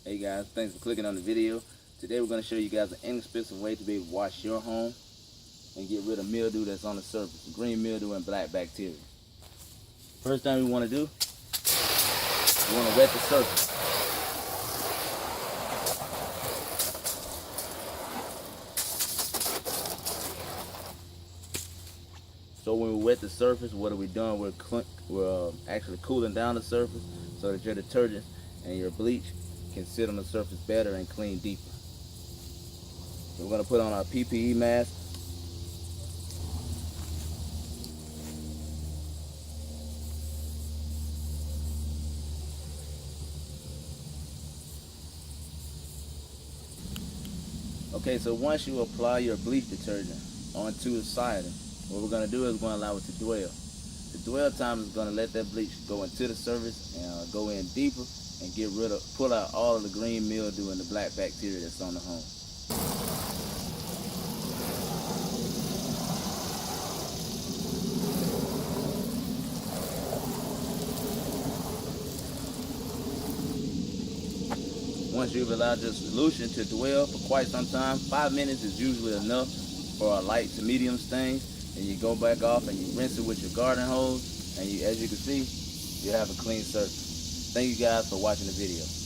Hey guys, thanks for clicking on the video. Today we're going to show you guys an inexpensive way to be able to wash your home and get rid of mildew that's on the surface, green mildew and black bacteria. First thing we want to do, we want to wet the surface. So when we wet the surface, what are we doing? We're actually cooling down the surface so that your detergent and your bleach can sit on the surface better and clean deeper. So we're going to put on our PPE mask. Okay, so once you apply your bleach detergent onto the siding, what we're going to do is we're going to allow it to dwell. The dwell time is going to let that bleach go into the surface and go in deeper and pull out all of the green mildew and the black bacteria that's on the home. Once you've allowed your solution to dwell for quite some time, 5 minutes is usually enough for a light to medium stain, and you go back off and you rinse it with your garden hose, and as you can see, you have a clean surface. Thank you guys for watching the video.